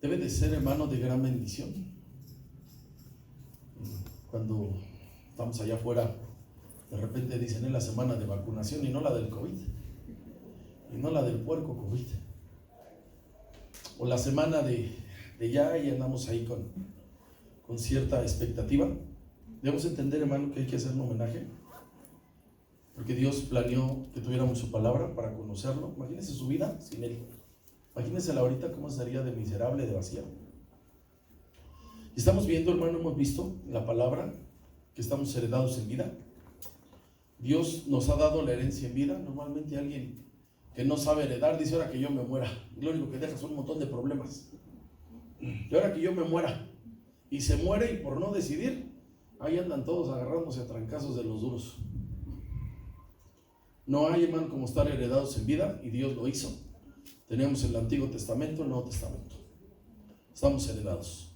debe de ser, hermano, de gran bendición. Cuando estamos allá afuera, de repente dicen es la semana de vacunación y no la del COVID, y no la del puerco COVID, o la semana de ya, y andamos ahí con cierta expectativa. Debemos entender, hermano, que hay que hacer un homenaje, porque Dios planeó que tuviéramos su palabra para conocerlo. Imagínense su vida sin Él. Imagínensela ahorita cómo sería de miserable, de vacía. Y estamos viendo, hermano, hemos visto en la palabra que estamos heredados en vida. Dios nos ha dado la herencia en vida. Normalmente alguien que no sabe heredar dice, ahora que yo me muera, y lo único que deja son un montón de problemas. Y ahora que yo me muera, y se muere, y por no decidir, ahí andan todos agarrándose a trancazos de los duros. No hay, hermano, como estar heredados en vida, y Dios lo hizo. Tenemos el Antiguo Testamento, el Nuevo Testamento. Estamos heredados.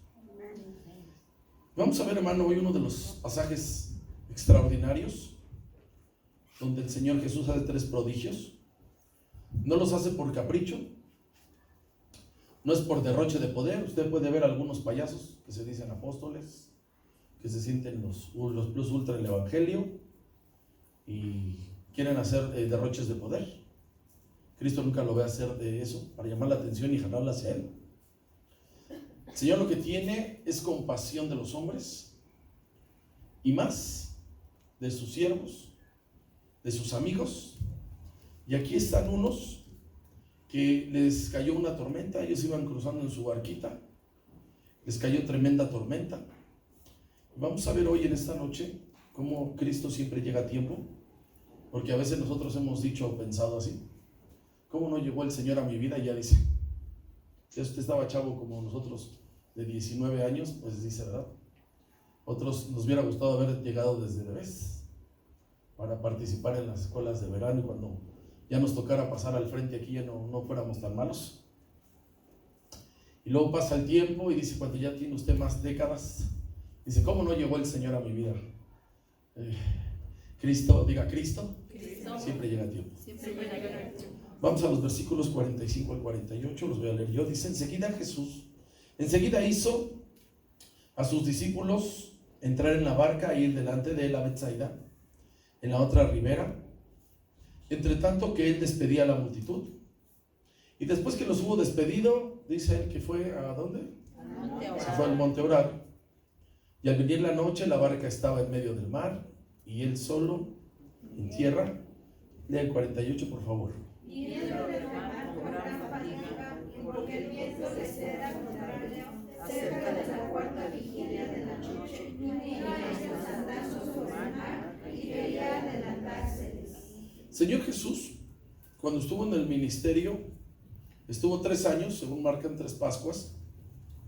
Vamos a ver, hermano, hoy uno de los pasajes extraordinarios donde el Señor Jesús hace 3 prodigios. No los hace por capricho, no es por derroche de poder. Usted puede ver algunos payasos que se dicen apóstoles, que se sienten los plus ultra del evangelio y quieren hacer derroches de poder. Cristo nunca lo ve hacer de eso para llamar la atención y jalarla hacia Él. El Señor lo que tiene es compasión de los hombres y más de sus siervos, de sus amigos. Y aquí están unos que les cayó una tormenta. Ellos iban cruzando en su barquita, les cayó tremenda tormenta. Vamos a ver hoy en esta noche cómo Cristo siempre llega a tiempo, porque a veces nosotros hemos dicho o pensado así: ¿cómo no llegó el Señor a mi vida? Y ya dice, si usted estaba chavo como nosotros de 19 años, pues dice, ¿verdad? Otros nos hubiera gustado haber llegado desde bebés para participar en las escuelas de verano, y cuando ya nos tocara pasar al frente aquí ya no fuéramos tan malos. Y luego pasa el tiempo y dice, cuando ya tiene usted más décadas, dice, ¿cómo no llegó el Señor a mi vida? Cristo, diga Cristo, siempre llega a tiempo. Vamos a los versículos 45 al 48, los voy a leer yo. Dice, enseguida hizo a sus discípulos entrar en la barca e ir delante de él a Betsaida, en la otra ribera, entre tanto que él despedía a la multitud. Y después que los hubo despedido, dice él que fue ¿a dónde? Se fue al monte a orar. Y al venir la noche, la barca estaba en medio del mar y él solo en tierra. Lea el 48, por favor. Y viendo del mar con gran fatiga, porque el viento les era contrario, cerca de la 4ª vigilia de la noche, iba ellos andando sobre el mar y veía adelantárseles. Señor Jesús, cuando estuvo en el ministerio, estuvo 3 años, según marcan 3 Pascuas,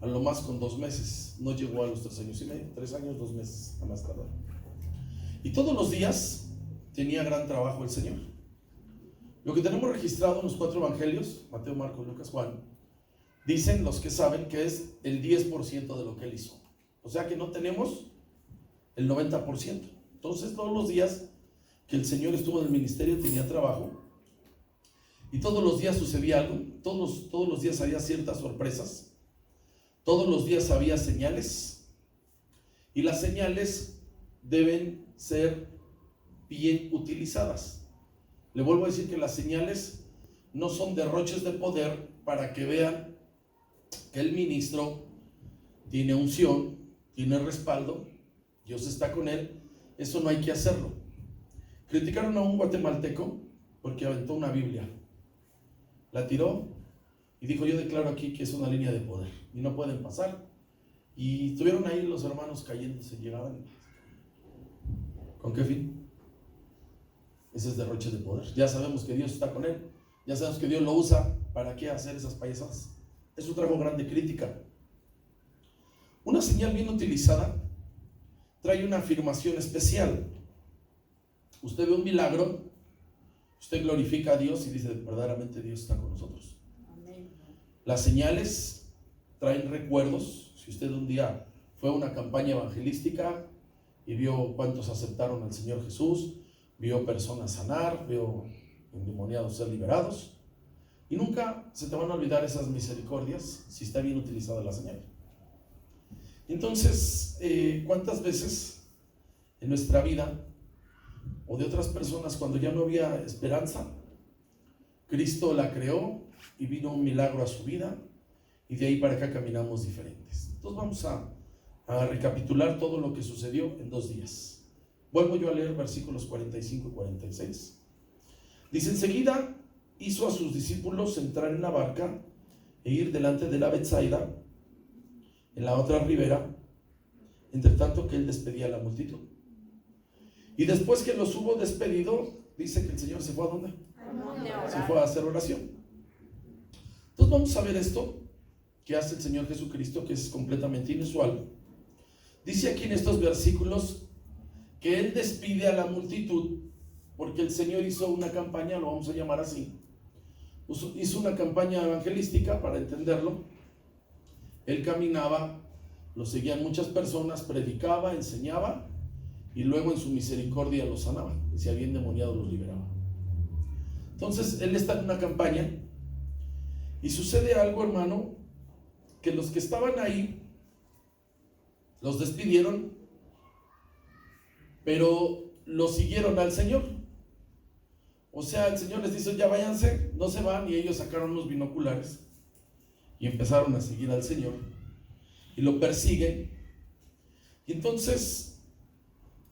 a lo más con 2 meses. No llegó a los 3 años y medio, 3 años, 2 meses a más tardar. Y todos los días tenía gran trabajo el Señor. Lo que tenemos registrado en los 4 evangelios, Mateo, Marcos, Lucas, Juan, dicen los que saben que es el 10% de lo que él hizo. O sea que no tenemos el 90%. Entonces todos los días que el Señor estuvo en el ministerio tenía trabajo, y todos los días sucedía algo. Todos los días había ciertas sorpresas, todos los días había señales, y las señales deben ser bien utilizadas. Le vuelvo a decir que las señales no son derroches de poder para que vean que el ministro tiene unción, tiene respaldo, Dios está con él. Eso no hay que hacerlo. Criticaron a un guatemalteco porque aventó una Biblia, la tiró y dijo, yo declaro aquí que es una línea de poder y no pueden pasar. Y estuvieron ahí los hermanos cayéndose, llegaban. ¿Con qué fin? Ese es derroche de poder. Ya sabemos que Dios está con él, ya sabemos que Dios lo usa. ¿Para qué hacer esas payasadas? Eso trajo grande crítica. Una señal bien utilizada trae una afirmación especial. Usted ve un milagro, usted glorifica a Dios y dice, verdaderamente Dios está con nosotros. Amén. Las señales traen recuerdos. Si usted un día fue a una campaña evangelística y vio cuántos aceptaron al Señor Jesús, vio personas sanar, vio endemoniados ser liberados, Y nunca se te van a olvidar esas misericordias si está bien utilizada la señal. Entonces, ¿cuántas veces en nuestra vida o de otras personas, cuando ya no había esperanza, Cristo la creó y vino un milagro a su vida, y de ahí para acá caminamos diferentes? Entonces vamos a recapitular todo lo que sucedió en 2 días. Vuelvo yo a leer versículos 45 y 46. Dice: enseguida hizo a sus discípulos entrar en la barca e ir delante de la Betsaida, en la otra ribera, entre tanto que él despedía a la multitud. Y después que los hubo despedido, dice que el Señor se fue ¿a dónde? Se fue a hacer oración. Entonces vamos a ver esto que hace el Señor Jesucristo, que es completamente inusual. Dice aquí en estos versículos que él despide a la multitud porque el Señor hizo una campaña, lo vamos a llamar así, hizo una campaña evangelística, para entenderlo. Él caminaba, lo seguían muchas personas, predicaba, enseñaba, y luego en su misericordia los sanaba, si había endemoniados los liberaba. Entonces él está en una campaña y sucede algo, hermano, que los que estaban ahí los despidieron, pero los siguieron al Señor. O sea, el Señor les dice: ya váyanse, no se van, y ellos sacaron los binoculares y empezaron a seguir al Señor y lo persiguen. Y entonces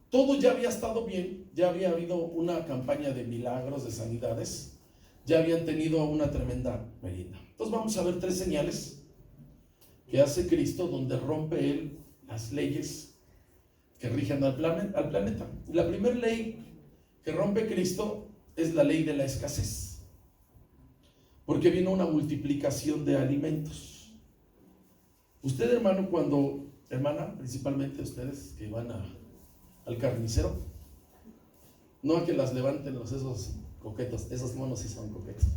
todo ya había estado bien, ya había habido una campaña de milagros, de sanidades, ya habían tenido una tremenda merienda. Entonces vamos a ver 3 señales que hace Cristo, donde rompe él las leyes que rigen al planeta. La primera ley que rompe Cristo es la ley de la escasez, porque vino una multiplicación de alimentos. Usted, hermano, hermana, principalmente ustedes que van al carnicero, no a que las levanten esos coquetos, esos monos sí son coquetos,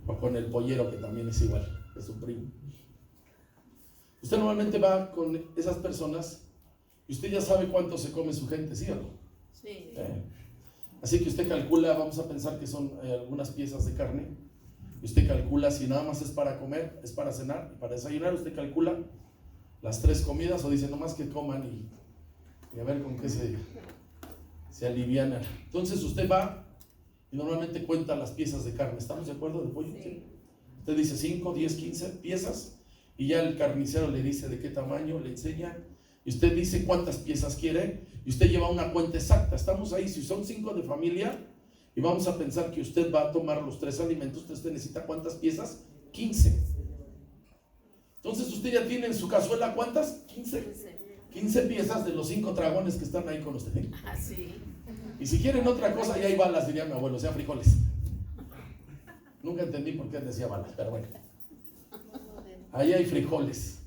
o con el pollero, que también es igual, es su primo. Usted normalmente va con esas personas y usted ya sabe cuánto se come su gente, ¿sí o no? Sí. Así que usted calcula, vamos a pensar que son algunas piezas de carne, y usted calcula si nada más es para comer, es para cenar y para desayunar. Usted calcula las 3 comidas, o dice nomás que coman y a ver con qué se alivianan. Entonces usted va y normalmente cuenta las piezas de carne. ¿Estamos de acuerdo, de pollo? Sí. Usted dice 5, 10, 15 piezas, y ya el carnicero le dice de qué tamaño, le enseña, y usted dice cuántas piezas quiere, y usted lleva una cuenta exacta. Estamos ahí, si son 5 de familia, y vamos a pensar que usted va a tomar los 3 alimentos, usted necesita ¿cuántas piezas? 15. Entonces usted ya tiene en su cazuela ¿cuántas? 15 piezas de los 5 dragones que están ahí con usted. Ah, sí. Y si quieren otra cosa, ya hay balas, diría mi abuelo, o sea, frijoles. Nunca entendí por qué decía balas, pero bueno. Ahí hay frijoles.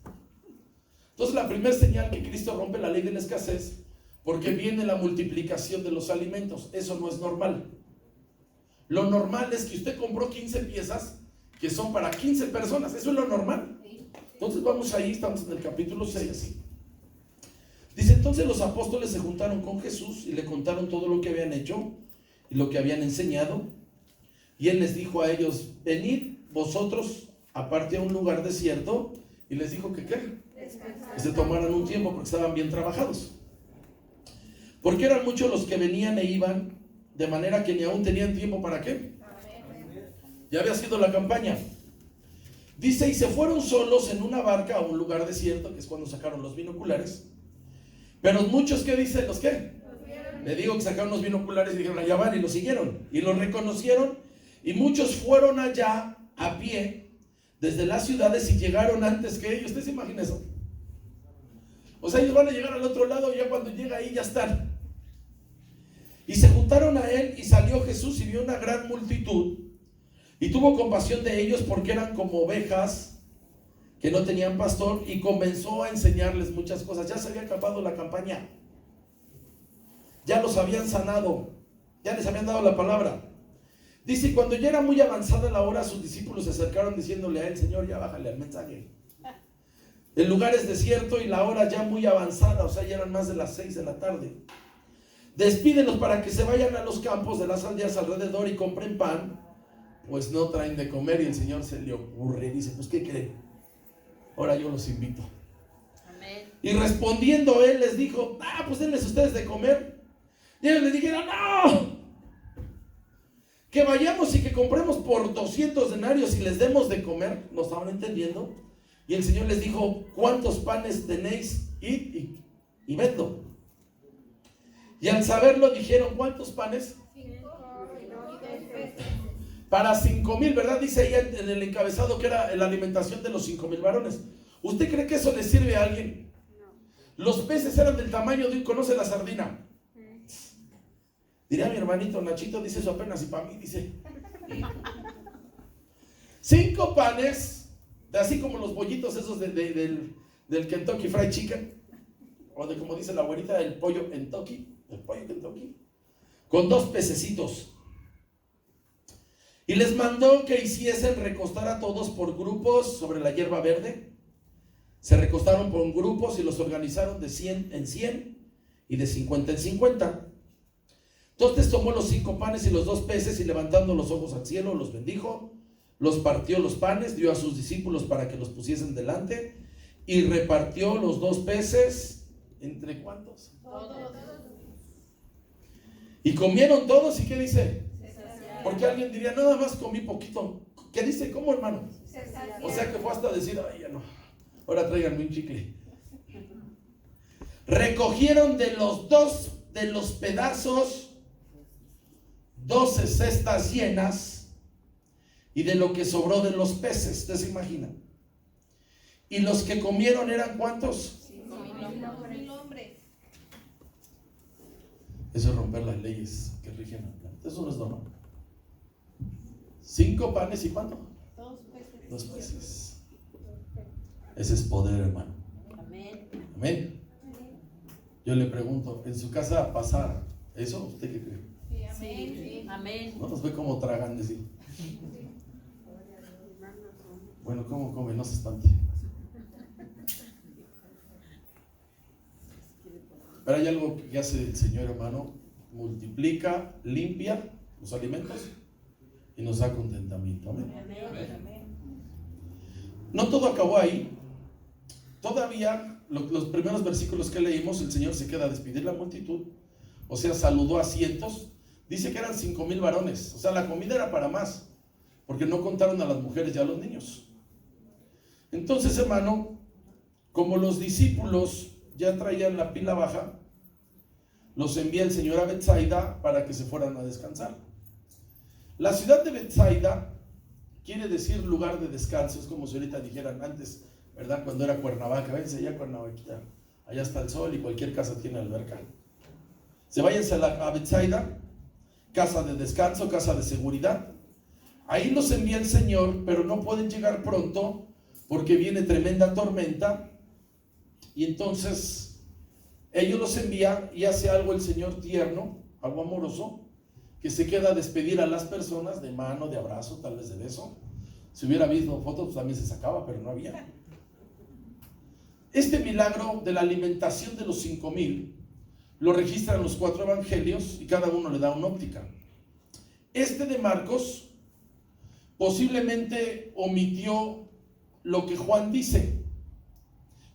Entonces la primera señal que Cristo rompe la ley de la escasez, porque viene la multiplicación de los alimentos. Eso no es normal. Lo normal es que usted compró 15 piezas que son para 15 personas. Eso es lo normal. Entonces vamos ahí, estamos en el capítulo 6. Dice: entonces los apóstoles se juntaron con Jesús y le contaron todo lo que habían hecho y lo que habían enseñado. Y él les dijo a ellos: venid vosotros aparte a un lugar desierto. Y les dijo que ¿qué? Que se tomaran un tiempo, porque estaban bien trabajados. Porque eran muchos los que venían e iban, de manera que ni aún tenían tiempo para ¿qué? Ya había sido la campaña. Dice: y se fueron solos en una barca a un lugar desierto, que es cuando sacaron los binoculares. Pero muchos, ¿qué dicen? ¿Los qué? Le digo que sacaron los binoculares y dijeron: allá van, y lo siguieron, y lo reconocieron. Y muchos fueron allá a pie desde las ciudades y llegaron antes que ellos. ¿Usted se imagina eso? O sea, ellos van a llegar al otro lado, y ya cuando llega ahí ya están. Y se juntaron a él, y salió Jesús y vio una gran multitud, y tuvo compasión de ellos, porque eran como ovejas que no tenían pastor, y comenzó a enseñarles muchas cosas. Ya se había acabado la campaña, ya los habían sanado, ya les habían dado la palabra. Dice: cuando ya era muy avanzada la hora, sus discípulos se acercaron diciéndole a él: Señor, ya bájale al mensaje. El lugar es desierto y la hora ya muy avanzada, o sea, ya eran más de las 6 de la tarde. Despídelos para que se vayan a los campos de las aldeas alrededor y compren pan, pues no traen de comer, y el Señor se le ocurre y dice, pues ¿qué creen? Ahora yo los invito. Amén. Y respondiendo él les dijo, pues denles ustedes de comer. Y ellos le dijeron, no, que vayamos y que compremos por 200 denarios y les demos de comer. ¿No estaban entendiendo? Y el Señor les dijo, ¿cuántos panes tenéis? Id y vedlo. Y al saberlo dijeron, ¿cuántos panes? 5 y 2 peces. Para 5,000, ¿verdad? Dice ahí en el encabezado que era la alimentación de los 5,000 varones. ¿Usted cree que eso le sirve a alguien? No. Los peces eran del tamaño de, ¿conoce la sardina? Diría mi hermanito Nachito, dice eso apenas, y para mí dice 5 panes, así como los bollitos esos del Kentucky Fried Chicken, o de, como dice la abuelita, el pollo Kentucky, con 2 pececitos. Y les mandó que hiciesen recostar a todos por grupos sobre la hierba verde. Se recostaron por grupos y los organizaron de 100 en 100 y de 50 en 50. Entonces tomó los 5 panes y los 2 peces y levantando los ojos al cielo los bendijo, los partió los panes, dio a sus discípulos para que los pusiesen delante y repartió los 2 peces entre ¿cuántos? Todos. Y comieron todos. ¿Y qué dice? Porque alguien diría, nada más comí poquito. ¿Qué dice? ¿Cómo, hermano? O sea que fue hasta decir, ay, ya no, ahora tráiganme un chicle. Recogieron de los pedazos 12 cestas llenas, y de lo que sobró de los peces, ¿usted se imagina? Y los que comieron eran ¿cuántos? 5,000 hombres. Eso es romper las leyes que rigen al planeta. Eso no es normal. 5 panes y ¿cuánto? 2 peces. 2 peces. Ese es poder, hermano. Amén. Amén. Yo le pregunto, ¿en su casa pasa eso? ¿Usted qué cree? Sí, amén. Amén. ¿No nos ve cómo tragan de sí? Bueno, ¿cómo come? No se espante. Pero hay algo que hace el Señor, hermano: multiplica, limpia los alimentos y nos da contentamiento. Amén. Amén. No todo acabó ahí. Todavía los primeros versículos que leímos, el Señor se queda a despedir la multitud. O sea, saludó a cientos. Dice que eran 5,000 varones. O sea, la comida era para más, porque no contaron a las mujeres y a los niños. Entonces, hermano, como los discípulos ya traían la pila baja, los envía el Señor a Betsaida para que se fueran a descansar. La ciudad de Betsaida quiere decir lugar de descanso. Es como si ahorita dijeran antes, ¿verdad? Cuando era Cuernavaca, váyanse allá a Cuernavaca, allá está el sol y cualquier casa tiene alberca. Se váyanse a Betsaida, casa de descanso, casa de seguridad. Ahí los envía el Señor, pero no pueden llegar pronto porque viene tremenda tormenta. Y entonces ellos los envía y hace algo el Señor tierno, algo amoroso, que se queda a despedir a las personas de mano, de abrazo, tal vez de beso. Si hubiera visto fotos, pues también se sacaba, pero no había. Este milagro de la alimentación de los 5,000 lo registran los 4 evangelios y cada uno le da una óptica. Este de Marcos posiblemente omitió lo que Juan dice.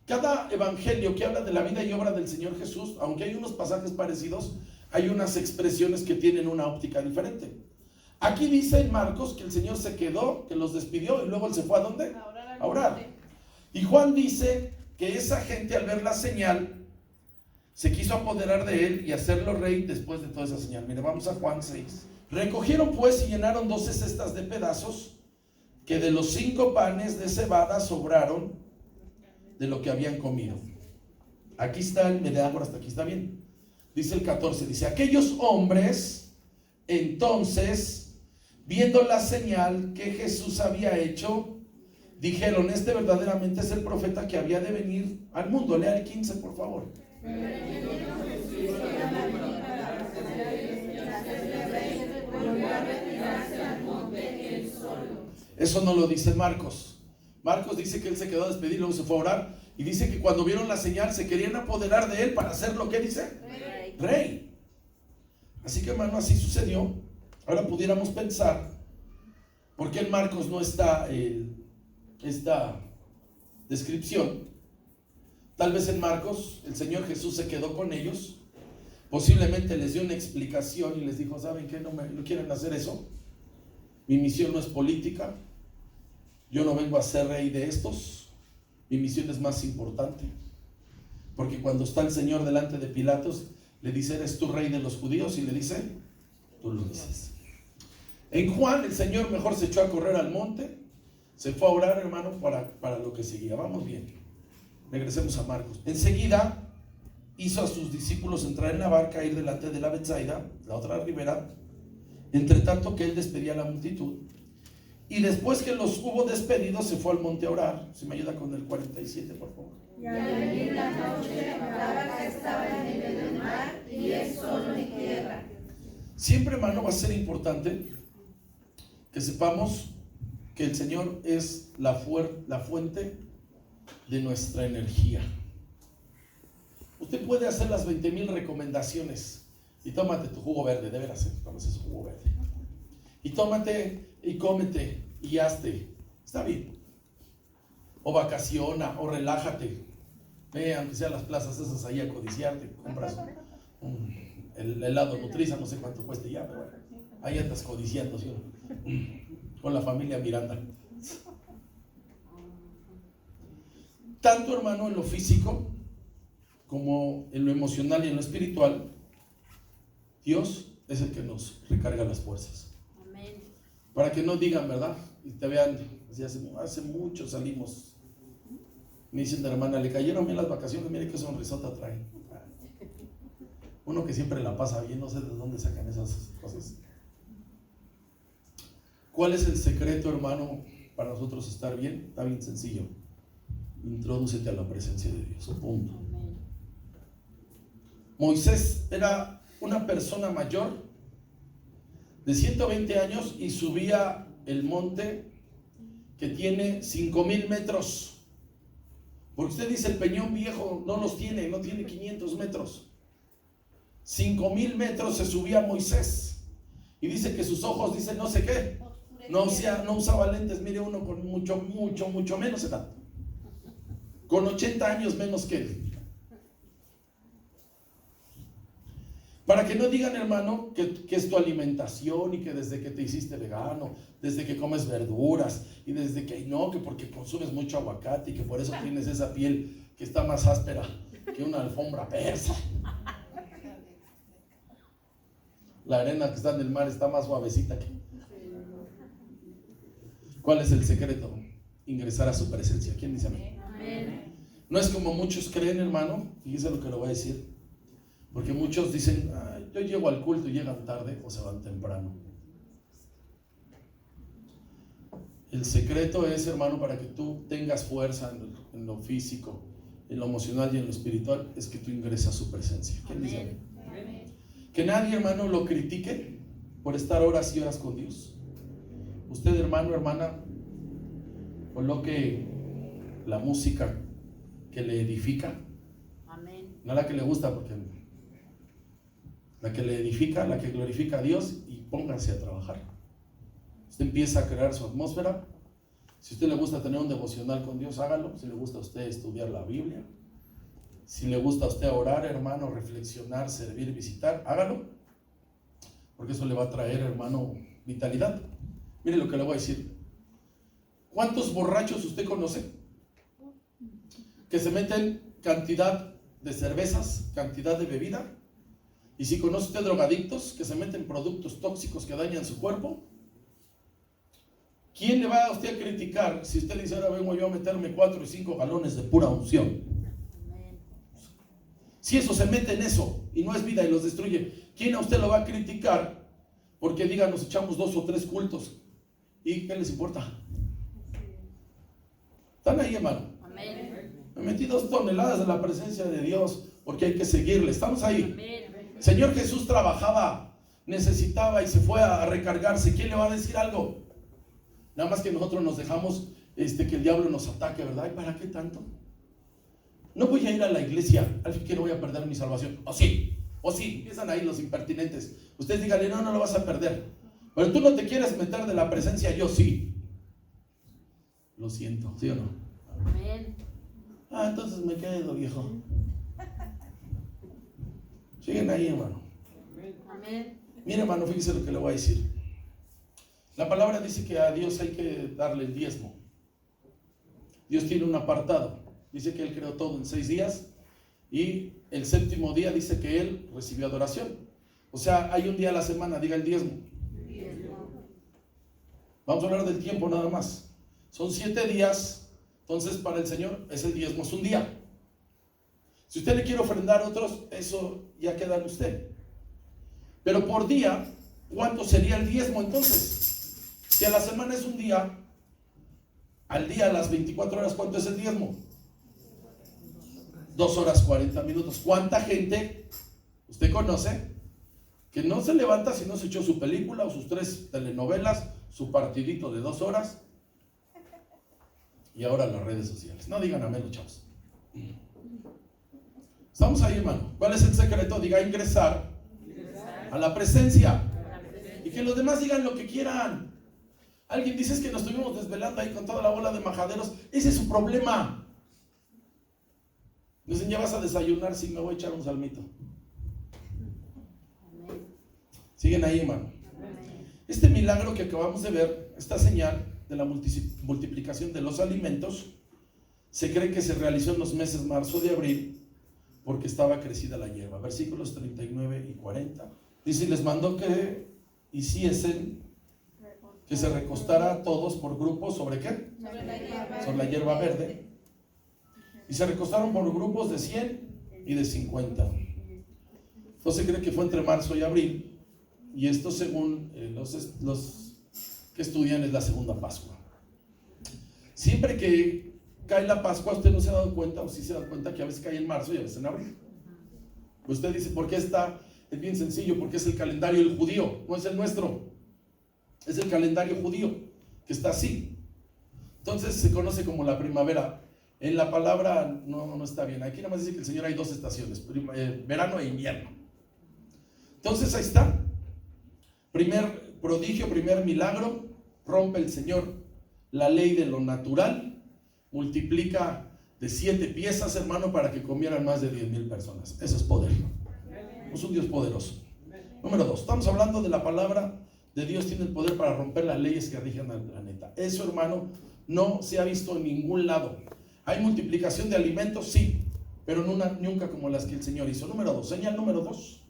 Cada evangelio que habla de la vida y obra del Señor Jesús, aunque hay unos pasajes parecidos, hay unas expresiones que tienen una óptica diferente. Aquí dice en Marcos que el Señor se quedó, que los despidió y luego él se fue ¿a dónde? A orar. Y Juan dice que esa gente, al ver la señal, se quiso apoderar de él y hacerlo rey después de toda esa señal. Mire, vamos a Juan 6. Recogieron pues y llenaron 12 cestas de pedazos, que de los 5 panes de cebada sobraron de lo que habían comido. Aquí está el metáfora, hasta aquí está bien. Dice el 14, dice: aquellos hombres entonces, viendo la señal que Jesús había hecho, dijeron: este verdaderamente es el profeta que había de venir al mundo. Lea el 15, por favor. Eso no lo dice Marcos. Marcos dice que él se quedó a despedir, luego se fue a orar, y dice que cuando vieron la señal se querían apoderar de él para hacer lo que dice rey. Así que, hermano, así sucedió. Ahora pudiéramos pensar ¿Por qué en Marcos no está esta descripción? Tal vez en Marcos el Señor Jesús se quedó con ellos, posiblemente les dio una explicación y les dijo: ¿saben qué? No quieren hacer eso. Mi misión no es política, yo no vengo a ser rey de estos, mi misión es más importante. Porque cuando está el Señor delante de Pilatos, le dice: ¿eres tú rey de los judíos? Y le dice: tú lo dices. En Juan, el Señor mejor se echó a correr al monte, se fue a orar, hermano, para lo que seguía. Vamos bien, regresemos a Marcos. Enseguida hizo a sus discípulos entrar en la barca, ir delante de la Betsaida, la otra ribera, entre tanto que él despedía a la multitud. Y después que los hubo despedido, se fue al monte a orar. Si me ayuda con el 47, por favor. Y al venir la noche, la barca estaba en medio del mar y él solo en tierra. Siempre, hermano, va a ser importante que sepamos que el Señor es la fuente de nuestra energía. Usted puede hacer las 20,000 recomendaciones y tómate tu jugo verde, de veras, tómate ese jugo verde. Y tómate y cómete y hazte, está bien. O vacaciona, o relájate. Ve, aunque sea a las plazas esas ahí a codiciarte, compras el helado Nutriza, no sé cuánto cueste ya, pero bueno, ahí andas codiciando, ¿sí? Con la familia Miranda. Tanto, hermano, en lo físico como en lo emocional y en lo espiritual, Dios es el que nos recarga las fuerzas. Amén. Para que no digan, ¿verdad? Y te vean, hace mucho salimos. Me dicen de hermana, le cayeron bien las vacaciones, mire qué sonrisota trae. Uno que siempre la pasa bien, no sé de dónde sacan esas cosas. ¿Cuál es el secreto, hermano, para nosotros estar bien? Está bien sencillo. Introdúcete a la presencia de Dios. Punto. Moisés era una persona mayor de 120 años y subía el monte que tiene 5,000 metros. Porque usted dice el Peñón Viejo no tiene 500 metros. 5,000 metros se subía Moisés. Y dice que sus ojos, dice no sé qué, no usaba lentes. Mire, uno con mucho menos edad, con 80 años menos que él. Para que no digan, hermano, que es tu alimentación y que desde que te hiciste vegano, desde que comes verduras y desde que no, que porque consumes mucho aguacate y que por eso tienes esa piel que está más áspera que una alfombra persa. La arena que está en el mar está más suavecita que... ¿Cuál es el secreto? Ingresar a su presencia. ¿Quién dice amén? Amén. No es como muchos creen, hermano, fíjese lo que le voy a decir. Porque muchos dicen, yo llego al culto y llegan tarde o se van temprano. El secreto es, hermano, para que tú tengas fuerza en lo físico, en lo emocional y en lo espiritual, es que tú ingresas a su presencia. ¿Quién dice amén? Que nadie, hermano, lo critique por estar horas y horas con Dios. Usted, hermano, hermana, coloque la música que le edifica. Amén. No la que le gusta, porque la que le edifica, la que glorifica a Dios, y pónganse a trabajar. Usted empieza a crear su atmósfera. Si a usted le gusta tener un devocional con Dios, hágalo. Si le gusta a usted estudiar la Biblia, si le gusta a usted orar, hermano, reflexionar, servir, visitar, hágalo. Porque eso le va a traer, hermano, vitalidad. Mire lo que le voy a decir. ¿Cuántos borrachos usted conoce que se meten cantidad de cervezas, cantidad de bebida? Y si conoce usted drogadictos que se meten productos tóxicos que dañan su cuerpo, ¿quién le va a usted a criticar si usted le dice, ahora vengo yo a meterme 4 y 5 galones de pura unción? Si eso se mete en eso y no es vida y los destruye, ¿quién a usted lo va a criticar porque diga nos echamos 2 o 3 cultos? ¿Y qué les importa? ¿Están ahí, hermano? Amén. Me metí 2 toneladas de la presencia de Dios porque hay que seguirle. ¿Estamos ahí? Amén. Señor Jesús trabajaba, necesitaba y se fue a recargarse. ¿Quién le va a decir algo? Nada más que nosotros nos dejamos que el diablo nos ataque, ¿verdad? ¿Y para qué tanto? No voy a ir a la iglesia, al fin que no voy a perder mi salvación. O sí, empiezan ahí los impertinentes. Ustedes díganle, no lo vas a perder. Pero tú no te quieres meter de la presencia, yo sí. Lo siento, ¿sí o no? Amén. Entonces me quedo, viejo. Siguen ahí, hermano. Amén. Mire, hermano, fíjese lo que le voy a decir. La palabra dice que a Dios hay que darle el diezmo. Dios tiene un apartado. Dice que Él creó todo en 6 días y el 7º día dice que Él recibió adoración. O sea, hay un día a la semana, diga el diezmo. Vamos a hablar del tiempo nada más. Son 7 días, entonces para el Señor ese diezmo es un día. Si usted le quiere ofrendar a otros, eso ya queda en usted. Pero por día, ¿cuánto sería el diezmo entonces? Si a la semana es un día, al día, a las 24 horas, ¿cuánto es el diezmo? 2 horas 40 minutos. ¿Cuánta gente usted conoce que no se levanta si no se echó su película o sus 3 telenovelas, su partidito de 2 horas y ahora las redes sociales? No digan amén, los chavos. Estamos ahí, hermano. ¿Cuál es el secreto? Diga ingresar a la presencia y que los demás digan lo que quieran. Alguien dice: es que nos estuvimos desvelando ahí con toda la bola de majaderos. Ese es su problema. Dicen: ya vas a desayunar. Sí, me voy a echar un salmito. Siguen ahí, hermano. Este milagro que acabamos de ver, esta señal de la multiplicación de los alimentos, se cree que se realizó en los meses marzo y abril porque estaba crecida la hierba. Versículos 39 y 40. Dice: les mandó que hiciesen que se recostara a todos por grupos. ¿Sobre qué? Sobre la hierba verde. Y se recostaron por grupos de 100 y de 50. Entonces se cree que fue entre marzo y abril. Y esto, según los que estudian, es la segunda Pascua. Siempre que cae la Pascua, usted no se ha dado cuenta, o sí se da cuenta, que a veces cae en marzo y a veces en abril. Usted dice: ¿por qué está? Es bien sencillo, porque es el calendario del judío, no es el nuestro. Es el calendario judío, que está así. Entonces se conoce como la primavera. En la palabra no está bien. Aquí nada más dice que el Señor hay 2 estaciones, verano e invierno. Entonces ahí está. Primer prodigio, primer milagro. Rompe el Señor la ley de lo natural. Multiplica de 7 piezas, hermano, para que comieran más de 10,000 personas. Eso es poder. Es un Dios poderoso. Número 2. Estamos hablando de la palabra de Dios. Tiene el poder para romper las leyes que rigen al planeta. Eso, hermano, no se ha visto en ningún lado. Hay multiplicación de alimentos, sí, pero nunca como las que el Señor hizo. Número 2. Señal número 2.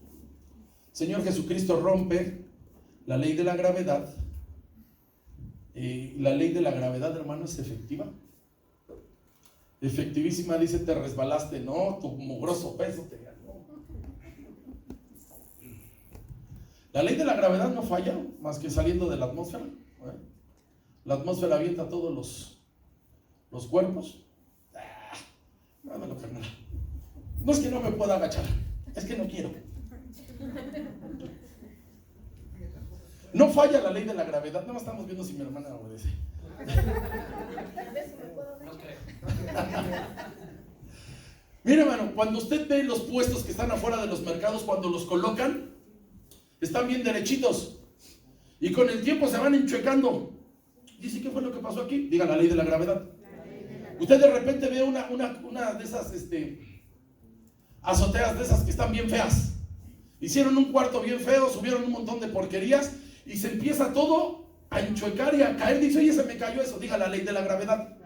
Señor Jesucristo rompe la ley de la gravedad. La ley de la gravedad, hermano, es efectiva. Efectivísima. Dice: te resbalaste. No, tu mugroso peso te ganó. La ley de la gravedad no falla más que saliendo de la atmósfera. La atmósfera avienta todos los cuerpos. No es que no me pueda agachar, es que no quiero. No falla la ley de la gravedad. Nada más estamos viendo si mi hermana obedece. Mire, hermano, cuando usted ve los puestos que están afuera de los mercados, cuando los colocan, están bien derechitos y con el tiempo se van enchuecando. Dice: ¿qué fue lo que pasó aquí? Diga: la ley de la gravedad. Usted de repente ve una de esas azoteas de esas que están bien feas. Hicieron un cuarto bien feo, subieron un montón de porquerías y se empieza todo a enchuecar y a caer. Dice: oye, se me cayó eso. Diga: la ley de la gravedad.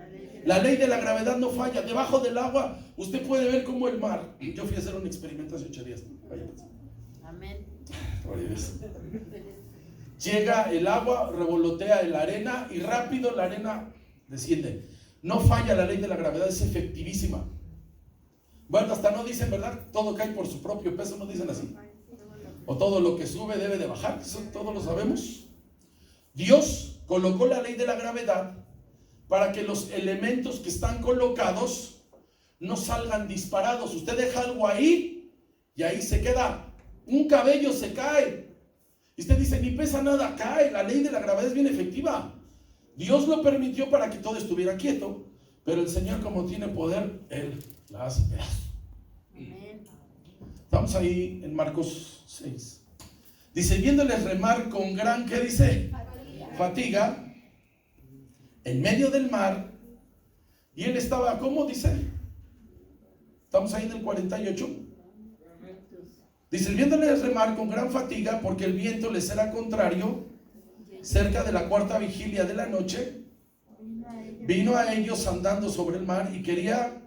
La ley de la gravedad no falla. Debajo del agua usted puede ver cómo el mar. Yo fui a hacer un experimento hace 8 días. Amén. Llega el agua, revolotea en la arena y rápido la arena desciende. No falla la ley de la gravedad, es efectivísima. Bueno, hasta no dicen, ¿verdad? Todo cae por su propio peso, no dicen así. O todo lo que sube debe de bajar, eso todos lo sabemos. Dios colocó la ley de la gravedad para que los elementos que están colocados no salgan disparados. Usted deja algo ahí y ahí se queda. Un cabello se cae. Y usted dice: ni pesa nada, cae. La ley de la gravedad es bien efectiva. Dios lo permitió para que todo estuviera quieto, pero el Señor, como tiene poder, Él la hace pedazos. Estamos ahí en Marcos 6. Dice, viéndoles remar con gran, ¿qué dice? Fatiga, en medio del mar, y él estaba, ¿cómo dice? Estamos ahí en el 48. Dice, viéndoles remar con gran fatiga, porque el viento les era contrario, cerca de la cuarta vigilia de la noche, vino a ellos andando sobre el mar y quería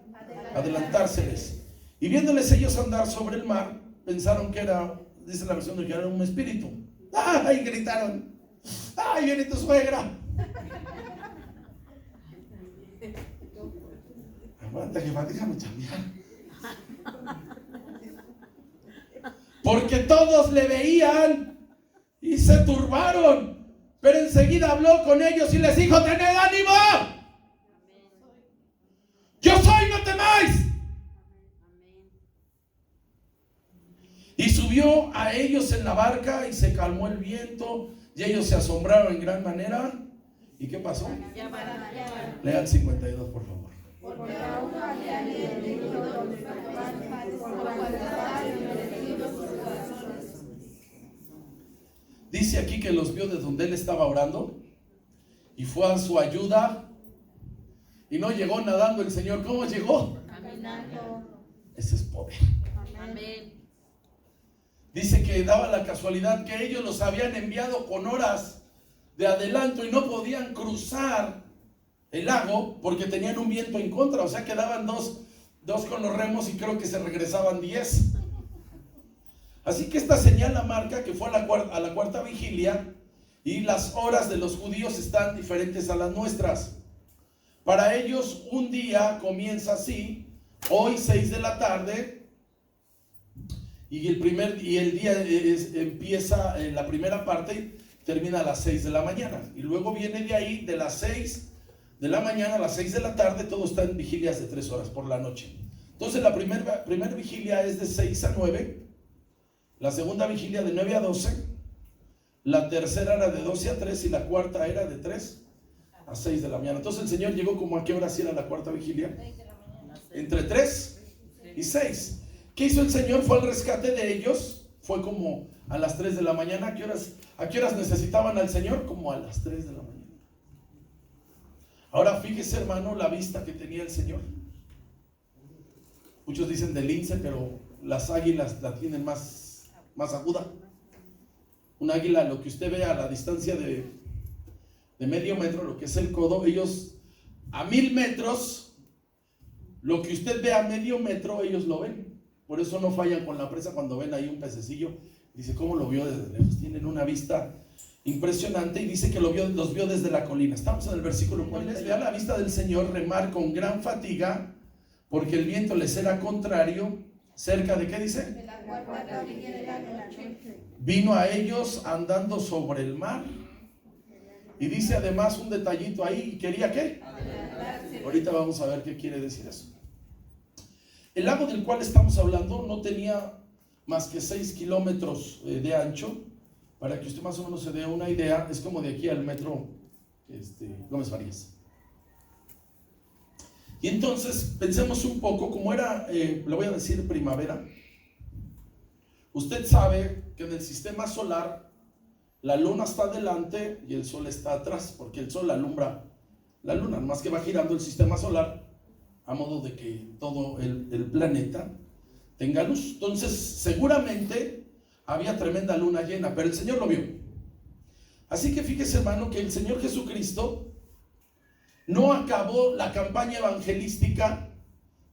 adelantárseles. Y viéndoles ellos andar sobre el mar, pensaron que era, dice la versión de que era un espíritu. ¡Ay! Gritaron. ¡Ay, viene tu suegra! Aguanta, jefa, déjame chambear. Porque todos le veían y se turbaron. Pero enseguida habló con ellos y les dijo, tened ánimo. Yo soy, no temáis. Y subió a ellos en la barca y se calmó el viento y ellos se asombraron en gran manera. ¿Y qué pasó? Lea el 52, por favor. Porque aún había leído los padres por la cualidad de los corazones. Dice aquí que los vio de donde él estaba orando y fue a su ayuda y no llegó nadando el Señor. ¿Cómo llegó? Caminando. Ese es poder. Amén. Dice que daba la casualidad que ellos los habían enviado con horas de adelanto y no podían cruzar el lago porque tenían un viento en contra. O sea, quedaban dos con los remos y creo que se regresaban 10. Así que esta señal la marca que fue a la cuarta vigilia, y las horas de los judíos están diferentes a las nuestras. Para ellos un día comienza así, hoy 6 de la tarde, y el día empieza en la primera parte, termina a las 6 de la mañana. Y luego viene de ahí, de las 6 de la mañana a las 6 de la tarde, todo está en vigilias de 3 horas por la noche. Entonces la primera vigilia es de 6 a 9, la segunda vigilia de 9 a 12, la tercera era de 12 a 3 y la cuarta era de 3 a 6 de la mañana. Entonces el Señor llegó como a qué hora era la cuarta vigilia, entre 3 y 6. ¿Qué hizo el Señor? Fue al rescate de ellos. Fue como a las 3 de la mañana. ¿A qué horas necesitaban al Señor? Como a las 3 de la mañana. Ahora fíjese, hermano, la vista que tenía el Señor. Muchos dicen de lince, pero las águilas la tienen más aguda. Un águila, lo que usted ve a la distancia de medio metro, lo que es el codo, ellos a 1000 metros, lo que usted ve a medio metro, ellos lo ven. Por eso no fallan con la presa cuando ven ahí un pececillo. Dice, ¿cómo lo vio desde lejos? Tienen una vista impresionante y dice que los vio desde la colina. Estamos en el versículo 4. Vea la vista del Señor remar con gran fatiga, porque el viento les era contrario, cerca de, ¿qué dice? De la cuarta vigilia de la noche. Vino a ellos andando sobre el mar. Y dice además un detallito ahí, ¿quería qué? Ahorita vamos a ver qué quiere decir eso. El lago del cual estamos hablando no tenía más que 6 kilómetros de ancho. Para que usted más o menos se dé una idea, es como de aquí al metro Gómez Farías. Y entonces pensemos un poco, como era, le voy a decir primavera. Usted sabe que en el sistema solar la luna está adelante y el sol está atrás, porque el sol alumbra la luna, más que va girando el sistema solar a modo de que todo el planeta tenga luz. Entonces seguramente había tremenda luna llena, pero el Señor lo vio. Así que fíjese, hermano, que el Señor Jesucristo no acabó la campaña evangelística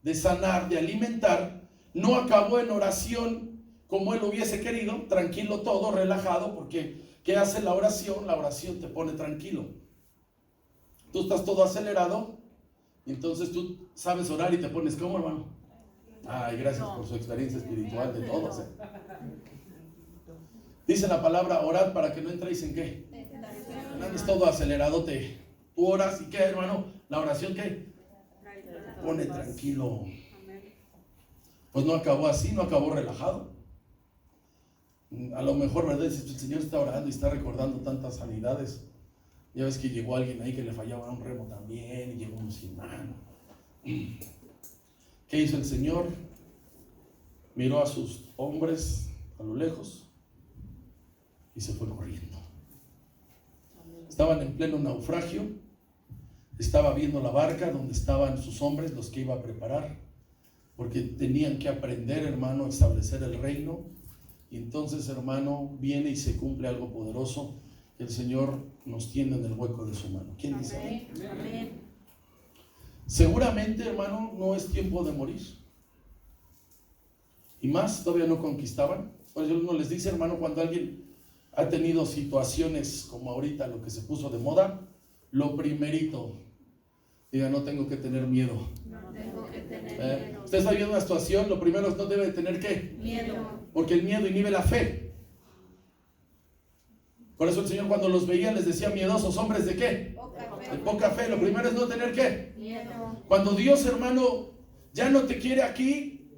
de sanar, de alimentar, no acabó en oración como Él hubiese querido, tranquilo todo, relajado, porque ¿qué hace la oración? La oración te pone tranquilo. Tú estás todo acelerado, entonces tú sabes orar y te pones como, hermano. Ay, gracias por su experiencia espiritual de todos. Dice la palabra, orad para que no entréis en qué. Andes todo acelerado, tú oras y qué, hermano, la oración qué. Pone tranquilo. Pues no acabó así, no acabó relajado. A lo mejor, ¿verdad? El Señor está orando y está recordando tantas sanidades. Ya ves que llegó alguien ahí que le fallaba un remo también, y llegó un musulmán. ¿Qué hizo el Señor? Miró a sus hombres a lo lejos y se fue corriendo. Estaban en pleno naufragio, estaba viendo la barca donde estaban sus hombres, los que iba a preparar, porque tenían que aprender, hermano, a establecer el reino. Y entonces, hermano, viene y se cumple algo poderoso. El Señor nos tiene en el hueco de su mano. ¿Quién dice amén? Amén. Seguramente, hermano, no es tiempo de morir. Y más, todavía no conquistaban. Por eso uno les dice, hermano, cuando alguien ha tenido situaciones como ahorita, lo que se puso de moda, lo primerito, diga, no tengo que tener miedo. No tengo que tener miedo. Usted está viendo una situación, lo primero es no debe de tener ¿qué? Miedo. Porque el miedo inhibe la fe. Por eso el Señor cuando los veía les decía, miedosos hombres ¿de qué? De poca fe. Lo primero es no tener ¿qué? Miedo. Cuando Dios, hermano, ya no te quiere aquí,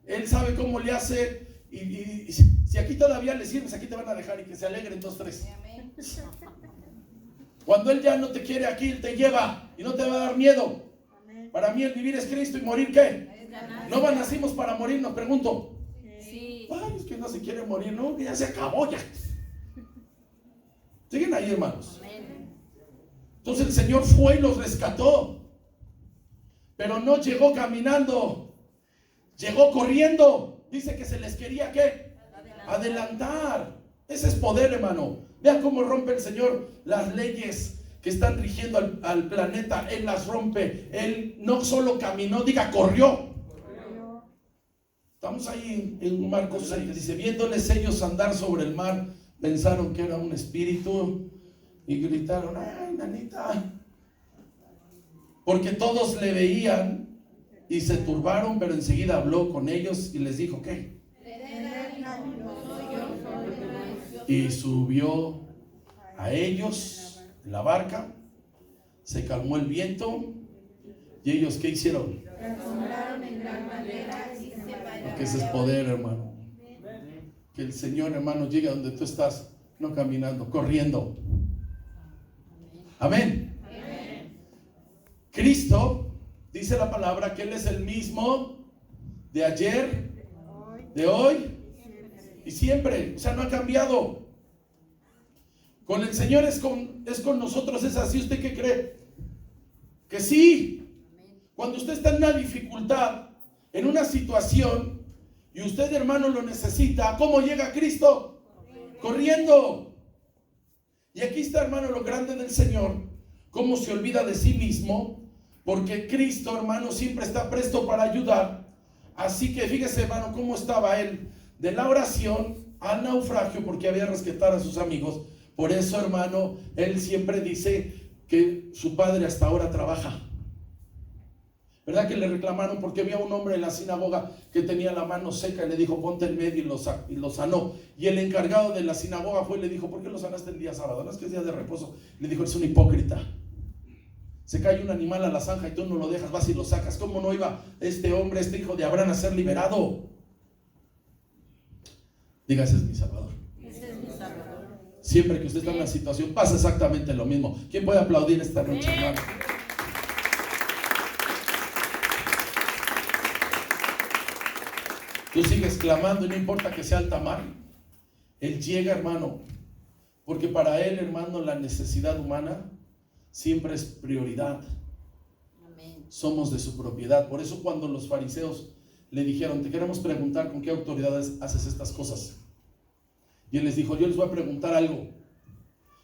Él sabe cómo le hace. Y si aquí todavía le sirves, aquí te van a dejar y que se alegren 2, 3. Cuando Él ya no te quiere aquí, Él te lleva y no te va a dar miedo. Para mí el vivir es Cristo y morir ¿qué? No nacimos para morir, nos pregunto. Sí. Ay, es que no se quiere morir, no, ya se acabó ya. Siguen ahí, hermanos. Entonces el Señor fue y los rescató, pero no llegó caminando, llegó corriendo. Dice que se les quería ¿qué? Adelantar. Ese es poder, hermano. Vean cómo rompe el Señor las leyes que están rigiendo al planeta. Él las rompe. Él no solo caminó, diga, corrió. Estamos ahí en Marcos 6, dice, viéndoles ellos andar sobre el mar, pensaron que era un espíritu y gritaron, ay, nanita, porque todos le veían y se turbaron, pero enseguida habló con ellos y les dijo, ¿qué? Y subió a ellos en la barca, se calmó el viento y ellos ¿qué hicieron? Porque ese es poder, hermano. Que el Señor, hermano, llegue a donde tú estás, no caminando, corriendo. Amén. Cristo, dice la palabra, que Él es el mismo de ayer, de hoy y siempre. O sea, no ha cambiado. Con el Señor es con nosotros, es así. ¿Usted qué cree? Que sí. Cuando usted está en una dificultad, en una situación, y usted, hermano, lo necesita, ¿cómo llega Cristo? Corriendo. Y aquí está, hermano, lo grande del Señor, cómo se olvida de sí mismo, porque Cristo, hermano, siempre está presto para ayudar. Así que fíjese, hermano, cómo estaba él de la oración al naufragio, porque había rescatar a sus amigos. Por eso, hermano, él siempre dice que su padre hasta ahora trabaja. ¿Verdad que le reclamaron porque había un hombre en la sinagoga que tenía la mano seca y le dijo, ponte en medio, y lo sanó? Y el encargado de la sinagoga fue y le dijo, ¿por qué lo sanaste el día sábado? No es que es día de reposo. Le dijo, eres un hipócrita. Se cae un animal a la zanja y tú no lo dejas, vas y lo sacas. ¿Cómo no iba este hombre, este hijo de Abraham, a ser liberado? Diga, ese es mi Salvador. Ese es mi Salvador. Siempre que usted está en una situación, pasa exactamente lo mismo. ¿Quién puede aplaudir esta noche, hermano? Tú sigues clamando y no importa que sea alta mar. Él llega, hermano, porque para Él, hermano, la necesidad humana siempre es prioridad. Amén. Somos de su propiedad. Por eso cuando los fariseos le dijeron, te queremos preguntar con qué autoridades haces estas cosas. Y Él les dijo, yo les voy a preguntar algo.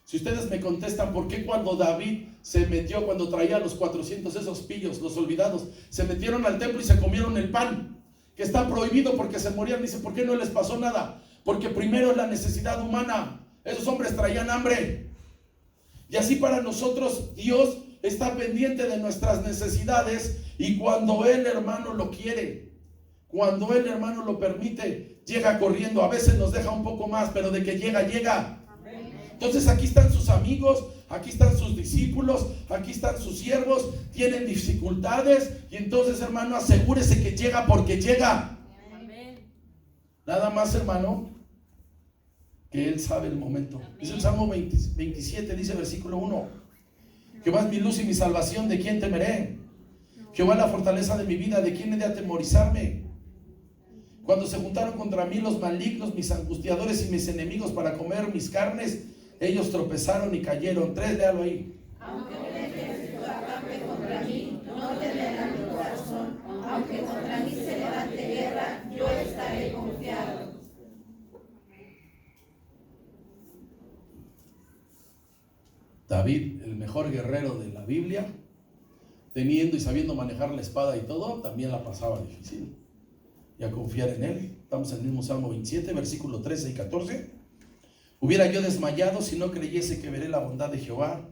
Si ustedes me contestan por qué cuando David se metió, cuando traía a los 400 esos pillos, los olvidados, se metieron al templo y se comieron el pan, que está prohibido porque se morían, dice, ¿por qué no les pasó nada? Porque primero es la necesidad humana. Esos hombres traían hambre. Y así para nosotros Dios está pendiente de nuestras necesidades, y cuando Él, hermano, lo quiere, cuando Él, hermano, lo permite, llega corriendo. A veces nos deja un poco más, pero de que llega, llega. Entonces aquí están sus amigos, aquí están sus discípulos, aquí están sus siervos, tienen dificultades, y entonces, hermano, asegúrese que llega porque llega. Amén. Nada más, hermano, que Él sabe el momento. Dice el Salmo 27, dice versículo 1, Jehová es mi luz y mi salvación, ¿de quién temeré? Jehová es la fortaleza de mi vida, ¿de quién he de atemorizarme? Cuando se juntaron contra mí los malignos, mis angustiadores y mis enemigos para comer mis carnes, ellos tropezaron y cayeron. 3, léalo ahí. Aunque un ejército acampe contra mí, no temerá mi corazón. Aunque contra mí se levante guerra, yo estaré confiado. David, el mejor guerrero de la Biblia, teniendo y sabiendo manejar la espada y todo, también la pasaba difícil. Y a confiar en él. Estamos en el mismo Salmo 27, versículo 13 y 14. Hubiera yo desmayado si no creyese que veré la bondad de Jehová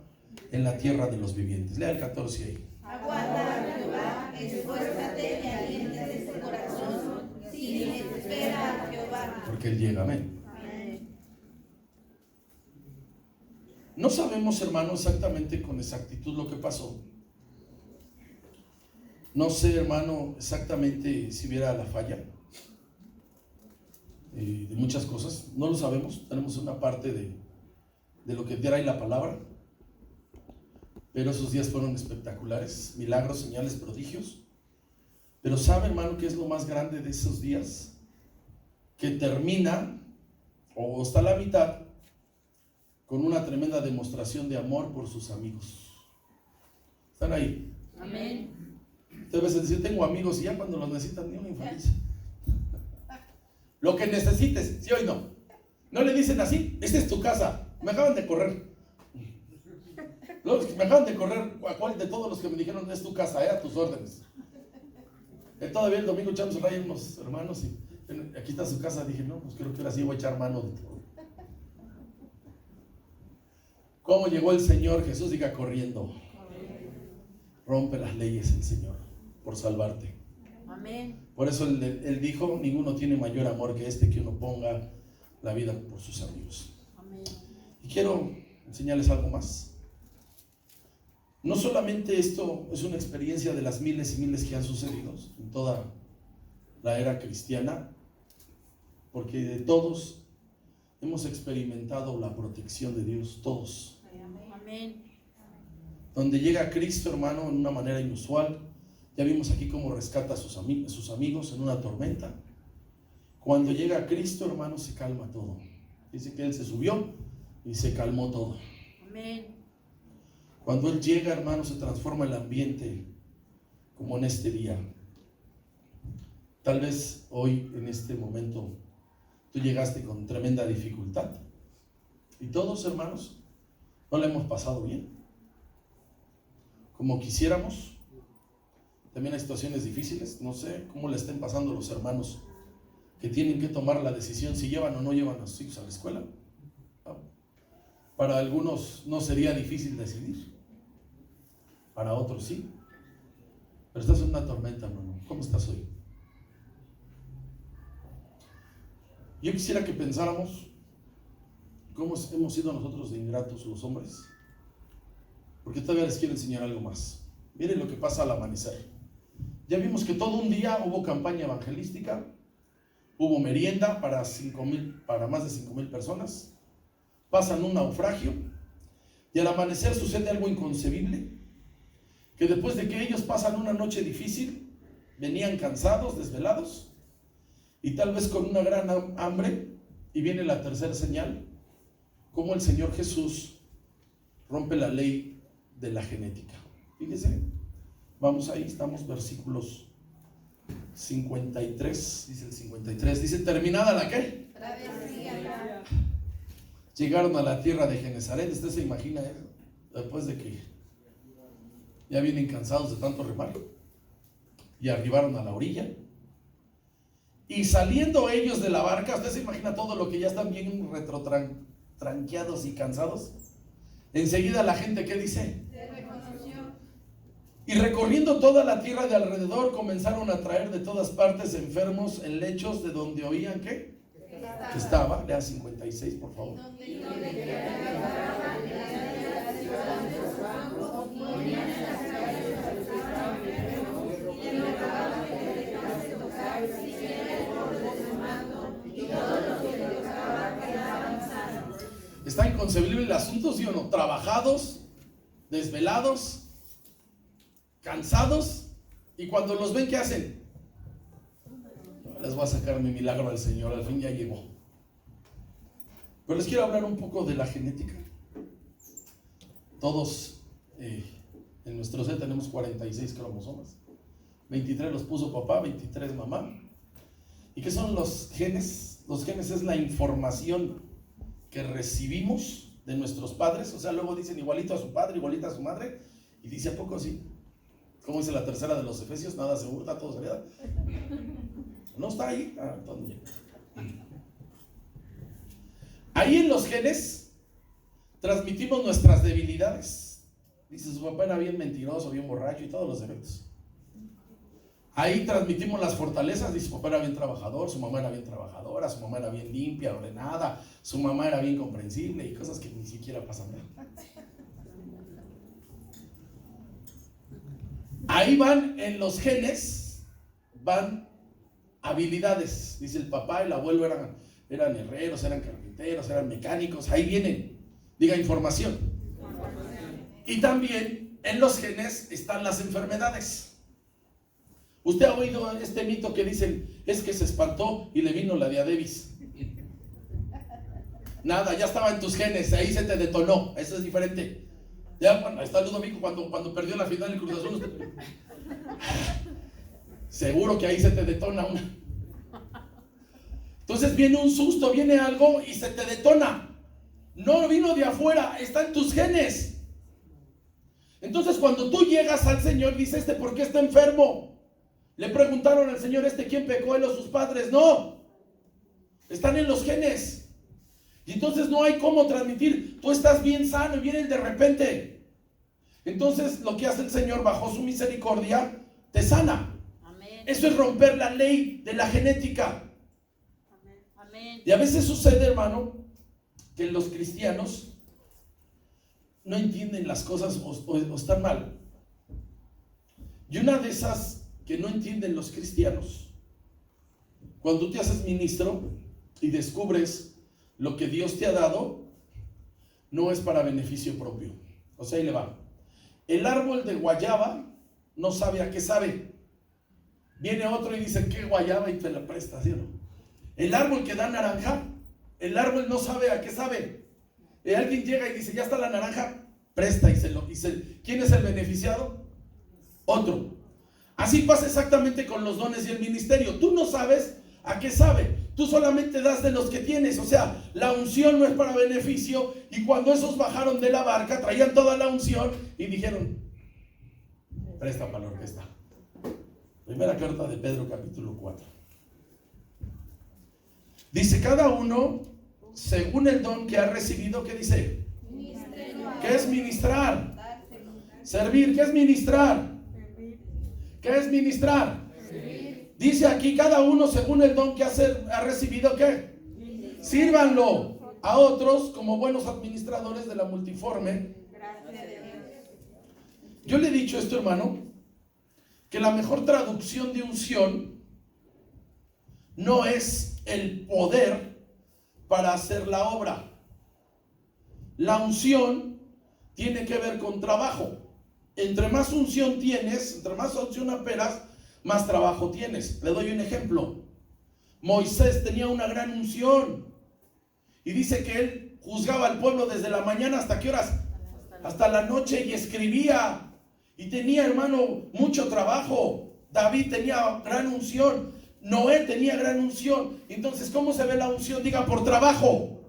en la tierra de los vivientes. Lea el 14 ahí. Aguarda a Jehová, esfuérzate y aliéntate tu corazón, si espera a Jehová. Porque él llega, amén. Amén. No sabemos, hermano, exactamente con exactitud lo que pasó. No sé, hermano, exactamente si hubiera la falla de muchas cosas. No lo sabemos. Tenemos una parte de lo que trae la palabra. Pero esos días fueron espectaculares. Milagros, señales, prodigios. Pero ¿sabe, hermano, qué es lo más grande de esos días? Que termina, o está a la mitad, con una tremenda demostración de amor por sus amigos. ¿Están ahí? Amén. Debes decir, tengo amigos y ya cuando los necesitan ni una infeliz. Lo que necesites, sí o no. No le dicen así, esta es tu casa, me acaban de correr. Me acaban de correr, ¿a cuál de todos los que me dijeron es tu casa, a tus órdenes? Todavía el domingo echamos a unos hermanos y aquí está su casa. Dije, no, pues creo que ahora sí voy a echar mano de todo. ¿Cómo llegó el Señor Jesús? Diga, corriendo. Rompe las leyes el Señor por salvarte. Amén. Por eso él dijo, ninguno tiene mayor amor que este, que uno ponga la vida por sus amigos. Amén. Y quiero enseñarles algo más. No solamente esto es una experiencia de las miles y miles que han sucedido en toda la era cristiana, porque de todos hemos experimentado la protección de Dios, todos. Amén. Donde llega Cristo, hermano, en una manera inusual. Ya vimos aquí cómo rescata a sus amigos en una tormenta. Cuando llega Cristo, hermano, se calma todo. Dice que Él se subió y se calmó todo. Amén. Cuando Él llega, hermano, se transforma el ambiente, como en este día. Tal vez hoy, en este momento, tú llegaste con tremenda dificultad. Y todos, hermanos, no la hemos pasado bien como quisiéramos. También hay situaciones difíciles. No sé cómo le estén pasando los hermanos que tienen que tomar la decisión si llevan o no llevan a sus hijos a la escuela. ¿No? Para algunos no sería difícil decidir, para otros sí. Pero estás en una tormenta, hermano. ¿Cómo estás hoy? Yo quisiera que pensáramos cómo hemos sido nosotros de ingratos los hombres, porque todavía les quiero enseñar algo más. Miren lo que pasa al amanecer. Ya vimos que todo un día hubo campaña evangelística, hubo merienda para más de 5,000 personas, pasan un naufragio y al amanecer sucede algo inconcebible, que después de que ellos pasan una noche difícil, venían cansados, desvelados y tal vez con una gran hambre, y viene la tercera señal, como el Señor Jesús rompe la ley de la genética. Fíjese, vamos ahí, estamos versículos 53, dice el 53, dice, terminada la ¿qué? Travesía. Llegaron a la tierra de Genezaret. ¿Usted se imagina eso? Después de que ya vienen cansados de tanto remar, y arribaron a la orilla, y saliendo ellos de la barca, ¿usted se imagina todo lo que ya están bien tranqueados y cansados? Enseguida la gente, ¿qué dice? Se reconoció. Y recorriendo toda la tierra de alrededor, comenzaron a traer de todas partes enfermos en lechos de donde oían ¿qué? Que estaba. Lea 56, por favor. Está inconcebible el asunto, ¿sí o no? Trabajados, desvelados, cansados, y cuando los ven, ¿qué hacen? les voy a sacar mi milagro al Señor, al fin ya llegó. Pero les quiero hablar un poco de la genética. Todos en nuestro ser tenemos 46 cromosomas. 23 los puso papá, 23 mamá. ¿Y qué son los genes? Los genes es la información que recibimos de nuestros padres. O sea, luego dicen igualito a su padre, igualita a su madre. Y dice, ¿a poco sí? ¿Cómo dice la tercera de los Efesios? Nada se hurta, todo se hereda. ¿No está ahí? Ah, entonces bien. Ahí en los genes transmitimos nuestras debilidades. Dice, su papá era bien mentiroso, bien borracho y todos los defectos. Ahí transmitimos las fortalezas. Dice, su papá era bien trabajador, su mamá era bien trabajadora, su mamá era bien limpia, ordenada, su mamá era bien comprensible y cosas que ni siquiera pasan. Ahí van en los genes, van habilidades. Dice, el papá y el abuelo eran herreros, eran carpinteros, eran mecánicos. Ahí vienen, diga, información. Y también en los genes están las enfermedades. Usted ha oído este mito que dicen, es que se espantó y le vino la diabetes. Nada, ya estaba en tus genes, ahí se te detonó. Eso es diferente. Ya, bueno, está Ludovico cuando perdió la final del Cruz Azul. Seguro que ahí se te detona una. Entonces viene un susto, viene algo y se te detona. No vino de afuera, está en tus genes. Entonces cuando tú llegas al Señor, dice, ¿por qué está enfermo? Le preguntaron al Señor, ¿quién pecó, él o sus padres? No, están en los genes. Y entonces no hay cómo transmitir. Tú estás bien sano y viene el de repente. Entonces lo que hace el Señor bajo su misericordia, te sana. Amén. Eso es romper la ley de la genética. Amén. Y a veces sucede, hermano, que los cristianos no entienden las cosas o están mal. Y una de esas que no entienden los cristianos, cuando te haces ministro y descubres lo que Dios te ha dado, no es para beneficio propio. O sea, ahí le va. El árbol de guayaba no sabe a qué sabe. Viene otro y dice, ¿qué guayaba? Y te la presta, ¿sí o no? El árbol que da naranja, el árbol no sabe a qué sabe. Y alguien llega y dice, ya está la naranja, presta ¿quién es el beneficiado? Otro. Así pasa exactamente con los dones y el ministerio. Tú no sabes a qué sabe. Tú solamente das de los que tienes. O sea, la unción no es para beneficio. Y cuando esos bajaron de la barca, traían toda la unción y dijeron, presta para la orquesta. Primera carta de Pedro, capítulo 4. Dice, cada uno según el don que ha recibido. ¿Qué dice? ¿Qué es ministrar? Servir. ¿Qué es ministrar? ¿Qué es ministrar? Dice aquí, cada uno según el don que ha recibido, ¿qué? Sírvanlo a otros como buenos administradores de la multiforme. Yo le he dicho esto, hermano, que la mejor traducción de unción no es el poder para hacer la obra. La unción tiene que ver con trabajo. Entre más unción tienes, entre más unción aperas, más trabajo tienes. Le doy un ejemplo. Moisés tenía una gran unción y dice que él juzgaba al pueblo desde la mañana hasta ¿qué horas? Hasta la noche, y escribía y tenía, hermano, mucho trabajo. David tenía gran unción, Noé tenía gran unción. Entonces, ¿cómo se ve la unción? Diga, por trabajo.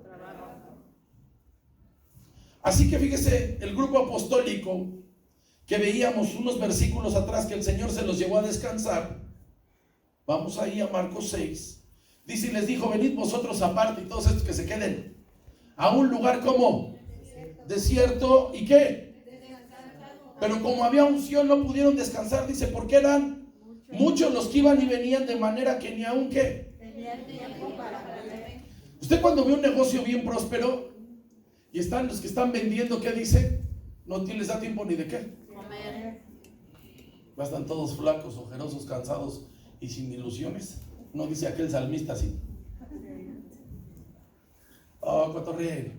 Así que fíjese, el grupo apostólico que veíamos unos versículos atrás que el Señor se los llevó a descansar. Vamos ahí a Marcos 6. Dice, y les dijo, venid vosotros aparte, y todos estos que se queden a un lugar como desierto. ¿Y qué? Pero como había unción no pudieron descansar. Dice, porque eran muchos los que iban y venían, de manera que ni aun ¿qué? Usted cuando ve un negocio bien próspero y están los que están vendiendo, ¿qué dice? No les da tiempo ni de qué. Están todos flacos, ojerosos, cansados y sin ilusiones. No dice aquel salmista así. Oh, cotorreo.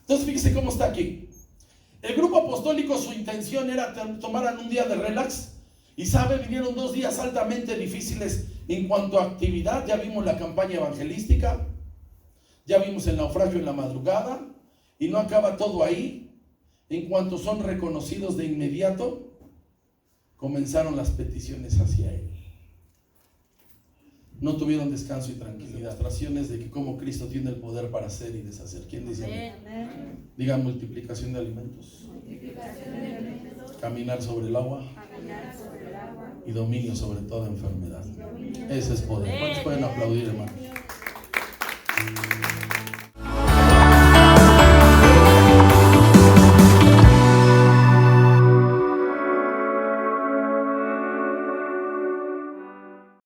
Entonces fíjese cómo está aquí. El grupo apostólico, su intención era tomaran un día de relax Y sabe, vinieron 2 días altamente difíciles en cuanto a actividad. Ya vimos la campaña evangelística, ya vimos el naufragio en la madrugada, y no acaba todo ahí. En cuanto son reconocidos de inmediato, comenzaron las peticiones hacia Él. No tuvieron descanso y tranquilidad. Demostraciones de que como Cristo tiene el poder para hacer y deshacer. ¿Quién dice amén? Diga multiplicación de alimentos, caminar sobre el agua y dominio sobre toda enfermedad. Ese es poder. ¿Cuántos pueden aplaudir, hermanos?